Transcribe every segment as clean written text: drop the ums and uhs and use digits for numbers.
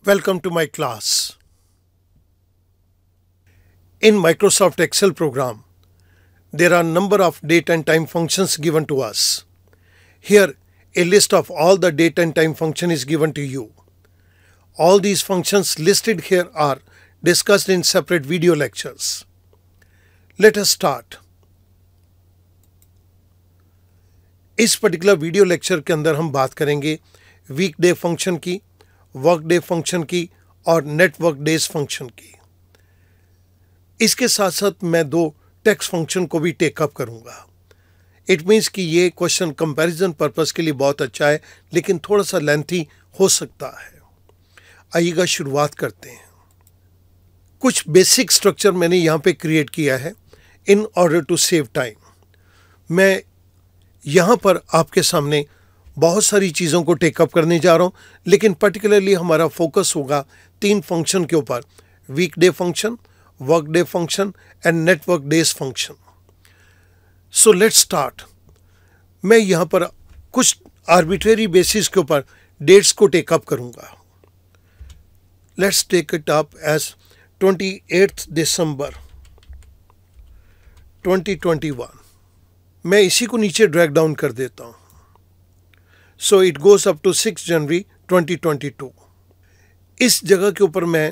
Welcome to my class. In Microsoft Excel program, there are a number of date and time functions given to us. Here, a list of all the date and time function is given to you. All these functions listed here are discussed in separate video lectures. Let us start. इस particular video lecture के अंदर हम बात करेंगे वीकडे function की, work day function की और network days function की। इसके साथ साथ मैं दो टेक्स्ट फंक्शन को भी टेकअप करूंगा। इट मीन्स कि ये क्वेश्चन कंपैरिजन पर्पस के लिए बहुत अच्छा है, लेकिन थोड़ा सा लेंथी हो सकता है। आइएगा शुरुआत करते हैं। कुछ बेसिक स्ट्रक्चर मैंने यहाँ पे क्रिएट किया है in order to save time. मैं यहाँ पर आपके सामने बहुत सारी चीज़ों को टेकअप करने जा रहा हूँ, लेकिन पर्टिकुलरली हमारा फोकस होगा तीन फंक्शन के ऊपर: weekday function, work day function and network days function. So let's start. मैं यहाँ पर कुछ आर्बिट्रेरी बेसिस के ऊपर डेट्स को टेकअप करूँगा। Let's take it up as 28 December 2021। मैं इसी को नीचे ड्रैग डाउन कर देता हूँ। So it goes up to 6 January 2022। इस जगह के ऊपर मैं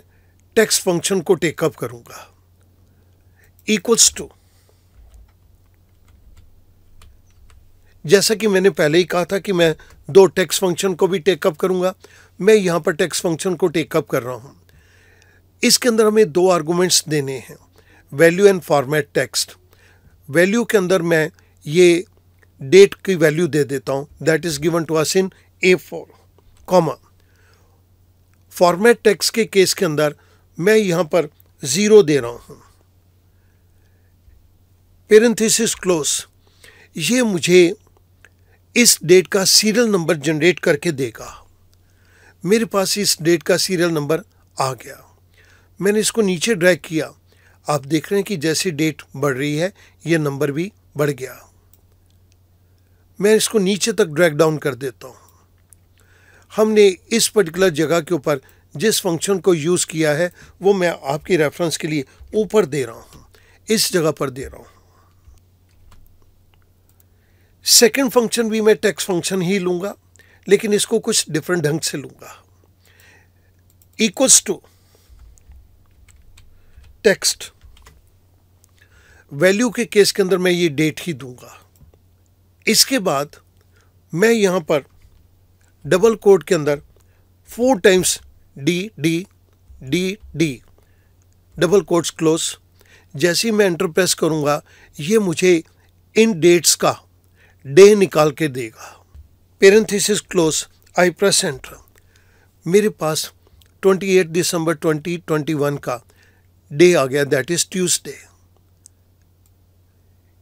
टेक्स्ट फंक्शन को टेकअप करूंगा। इक्वल्स टू, जैसा कि मैंने पहले ही कहा था कि मैं दो टेक्स्ट फंक्शन को भी टेकअप करूंगा, मैं यहां पर टेक्स्ट फंक्शन को टेकअप कर रहा हूं। इसके अंदर हमें दो आर्गुमेंट्स देने हैं, value and format text. Value के अंदर मैं ये डेट की वैल्यू दे देता हूं, that is given to us in A4, comma. Format text के केस के अंदर मैं यहां पर 0 दे रहा हूं, पेरेंथेसिस क्लोज। ये मुझे इस डेट का सीरियल नंबर जनरेट करके देगा। मेरे पास इस डेट का सीरियल नंबर आ गया। मैंने इसको नीचे ड्रैग किया। आप देख रहे हैं कि जैसे डेट बढ़ रही है ये नंबर भी बढ़ गया। मैं इसको नीचे तक ड्रैग डाउन कर देता हूँ। हमने इस पर्टिकुलर जगह के ऊपर जिस फंक्शन को यूज़ किया है वो मैं आपकी रेफरेंस के लिए ऊपर दे रहा हूँ, इस जगह पर दे रहा हूँ। सेकंड फंक्शन भी मैं टेक्स्ट फंक्शन ही लूँगा, लेकिन इसको कुछ डिफरेंट ढंग से लूँगा। इक्वल्स टू टेक्स्ट, वैल्यू के केस के अंदर मैं ये डेट ही दूंगा। इसके बाद मैं यहाँ पर डबल कोट के अंदर 4 times D D D D, double quotes close. जैसे ही मैं एंटर प्रेस करूँगा ये मुझे इन डेट्स का डे निकाल के देगा। Parenthesis close, I press enter. मेरे पास 28 दिसंबर 2021 का डे आ गया, दैट इज ट्यूसडे।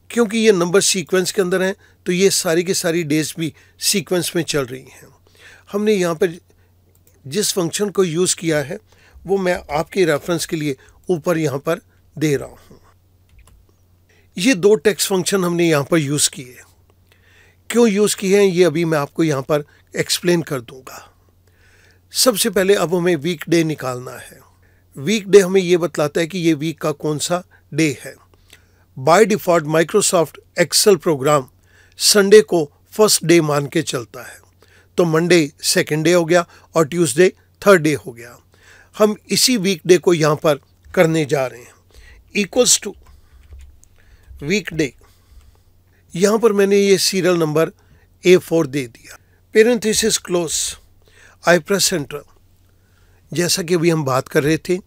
क्योंकि ये नंबर सीक्वेंस के अंदर हैं तो ये सारी की सारी डेज भी सीक्वेंस में चल रही हैं। हमने यहाँ पर जिस फंक्शन को यूज़ किया है वो मैं आपके रेफरेंस के लिए ऊपर यहाँ पर दे रहा हूँ। ये दो टेक्स्ट फंक्शन हमने यहाँ पर यूज़ किए। क्यों यूज़ किए हैं ये अभी मैं आपको यहाँ पर एक्सप्लेन कर दूँगा। सबसे पहले अब हमें वीक डे निकालना है। वीक डे हमें ये बतलाता है कि ये वीक का कौन सा डे है। By default Microsoft Excel program Sunday को फर्स्ट डे मान के चलता है, तो मंडे सेकंड डे हो गया और ट्यूसडे थर्ड डे हो गया। हम इसी वीक डे को यहाँ पर करने जा रहे हैं। इक्वल्स टू वीक डे, यहाँ पर मैंने ये सीरियल नंबर A4 दे दिया। Parenthesis close, I press enter. जैसा कि अभी हम बात कर रहे थे,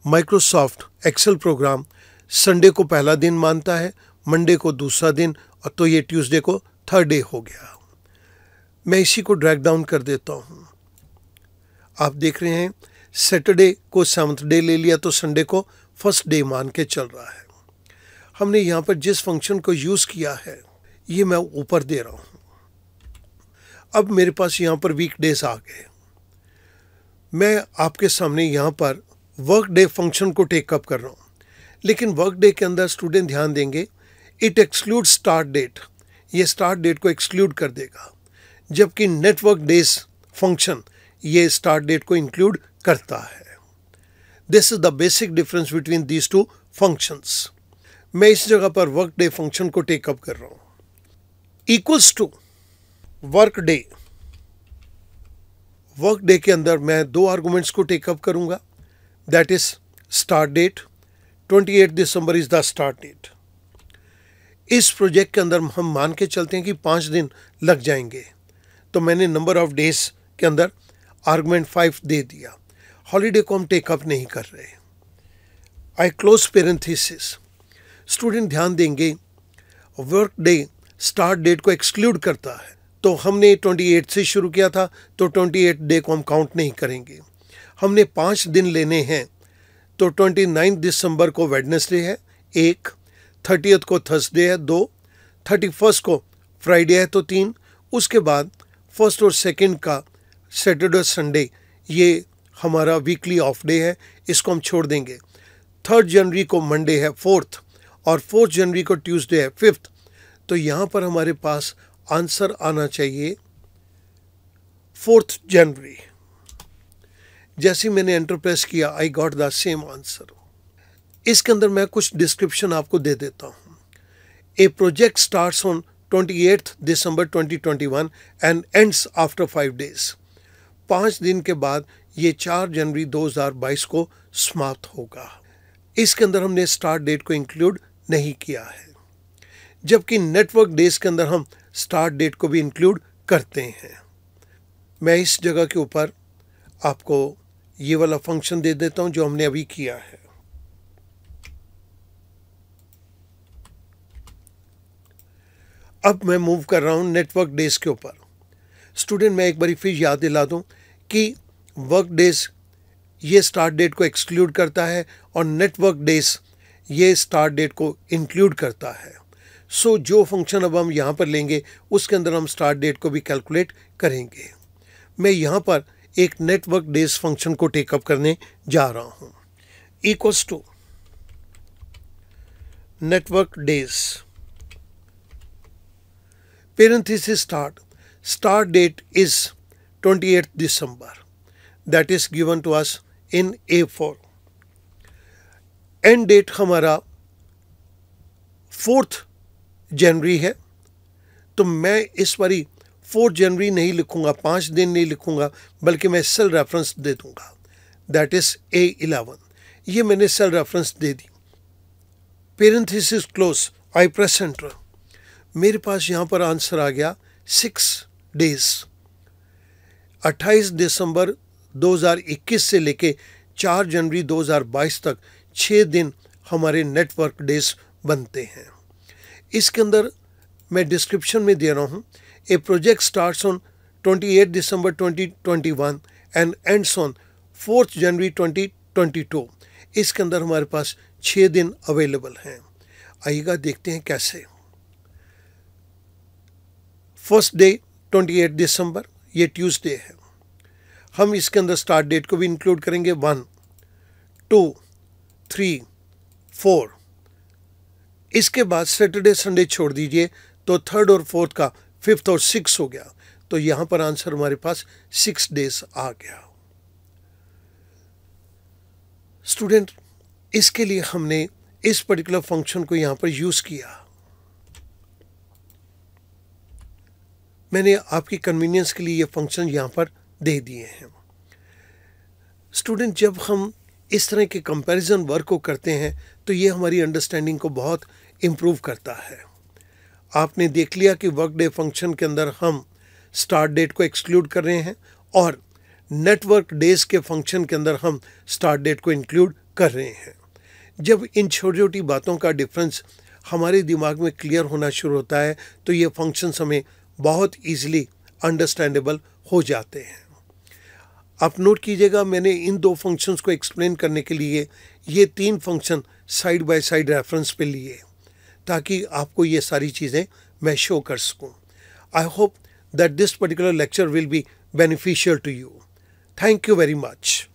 माइक्रोसॉफ्ट एक्सेल प्रोग्राम संडे को पहला दिन मानता है, मंडे को दूसरा दिन, और तो ये ट्यूसडे को थर्ड डे हो गया। मैं इसी को ड्रैग डाउन कर देता हूँ। आप देख रहे हैं सैटरडे को 7th डे ले लिया तो संडे को फर्स्ट डे मान के चल रहा है। हमने यहाँ पर जिस फंक्शन को यूज़ किया है ये मैं ऊपर दे रहा हूँ। अब मेरे पास यहाँ पर वीक डेज आ गए। मैं आपके सामने यहाँ पर वर्क डे फंक्शन को टेकअप कर रहा हूँ, लेकिन वर्क डे के अंदर स्टूडेंट ध्यान देंगे इट एक्सक्लूड स्टार्ट डेट, ये स्टार्ट डेट को एक्सक्लूड कर देगा, जबकि नेटवर्क डेज फंक्शन ये स्टार्ट डेट को इंक्लूड करता है। This is the basic difference between these two functions. मैं इस जगह पर वर्क डे फंक्शन को टेकअप कर रहा हूं। Equals to work day. Work day के अंदर मैं दो आर्गुमेंट्स को टेकअप करूंगा, that is start date. 28 December is the start date. इस प्रोजेक्ट के अंदर हम मान के चलते हैं कि 5 दिन लग जाएंगे, तो मैंने नंबर ऑफ डेज के अंदर आर्गुमेंट 5 दे दिया। हॉलीडे को हम टेकअप नहीं कर रहे। आई क्लोज पेरेंथेसिस। स्टूडेंट ध्यान देंगे, वर्क डे स्टार्ट डेट को एक्सक्लूड करता है, तो हमने 28 से शुरू किया था, तो 28 डे को हम काउंट नहीं करेंगे। हमने 5 दिन लेने हैं, तो 29 दिसंबर को वेडनेसडे है 1, 30th को थर्सडे है 2, 31st को फ्राइडे है तो 3, उसके बाद 1st और 2nd का सैटरडे संडे ये हमारा वीकली ऑफ डे है, इसको हम छोड़ देंगे। 3rd जनवरी को मंडे है 4th, और 4th जनवरी को ट्यूसडे है 5th। तो यहाँ पर हमारे पास आंसर आना चाहिए 4th जनवरी। जैसे मैंने एंटर प्रेस किया, I got the same answer. इसके अंदर मैं कुछ डिस्क्रिप्शन आपको दे देता हूँ। A project starts on 28 December 2021 and ends after 5 days. 5 दिन के बाद ये 4 जनवरी 2022 को समाप्त होगा। इसके अंदर हमने स्टार्ट डेट को इंक्लूड नहीं किया है, जबकि नेटवर्क डेज के अंदर हम स्टार्ट डेट को भी इंक्लूड करते हैं। मैं इस जगह के ऊपर आपको ये वाला फंक्शन दे देता हूं जो हमने अभी किया है। अब मैं मूव कर रहा हूं नेटवर्क डेज के ऊपर। स्टूडेंट, मैं एक बार फिर याद दिला दूं कि वर्क डेज ये स्टार्ट डेट को एक्सक्लूड करता है और नेटवर्क डेज ये स्टार्ट डेट को इंक्लूड करता है। सो जो फंक्शन अब हम यहाँ पर लेंगे उसके अंदर हम स्टार्ट डेट को भी कैलकुलेट करेंगे। मैं यहाँ पर एक नेटवर्क डेज फंक्शन को टेकअप करने जा रहा हूँ। Equals to network days parenthesis start date is 28th December, that is given to us in A4। End date हमारा 4th जनवरी है, तो मैं इस बारी 4 जनवरी नहीं लिखूंगा, 5 दिन नहीं लिखूंगा, बल्कि मैं सेल रेफरेंस दे दूंगा, दैट इज A11। ये मैंने सेल रेफरेंस दे दी। Parenthesis close, I press enter. मेरे पास यहाँ पर आंसर आ गया 6 डेज। 28 दिसंबर 2021 से लेके 4 जनवरी 2022 तक 6 दिन हमारे नेटवर्क डेज बनते हैं। इसके अंदर मैं डिस्क्रिप्शन में दे रहा हूँ, a project starts on 28 December 2021 and ends on 4th January 2022। इसके अंदर हमारे पास 6 दिन अवेलेबल हैं। आइएगा देखते हैं कैसे। फर्स्ट डे 28 दिसंबर, ये ट्यूसडे है। हम इसके अंदर स्टार्ट डेट को भी इंक्लूड करेंगे 1, 2, 3, 4। इसके बाद सैटरडे संडे छोड़ दीजिए, तो 3rd और 4th का 5th और 6th हो गया। तो यहाँ पर आंसर हमारे पास 6 डेज आ गया। स्टूडेंट, इसके लिए हमने इस पर्टिकुलर फंक्शन को यहाँ पर यूज़ किया। मैंने आपकी कन्वीनियंस के लिए ये फंक्शन यहाँ पर दे दिए हैं। स्टूडेंट, जब हम इस तरह के कंपैरिजन वर्क को करते हैं तो ये हमारी अंडरस्टैंडिंग को बहुत इम्प्रूव करता है। आपने देख लिया कि वर्क डे फंक्शन के अंदर हम स्टार्ट डेट को एक्सक्लूड कर रहे हैं और नेटवर्क डेज के फंक्शन के अंदर हम स्टार्ट डेट को इंक्लूड कर रहे हैं। जब इन छोटी छोटी बातों का डिफरेंस हमारे दिमाग में क्लियर होना शुरू होता है तो ये फंक्शंस हमें बहुत ईजिली अंडरस्टैंडेबल हो जाते हैं। आप नोट कीजिएगा, मैंने इन 2 फंक्शंस को एक्सप्लेन करने के लिए ये 3 function side by side reference पे लिए, ताकि आपको ये सारी चीज़ें मैं शो कर सकूं। I hope that this particular lecture will be beneficial to you. Thank you very much.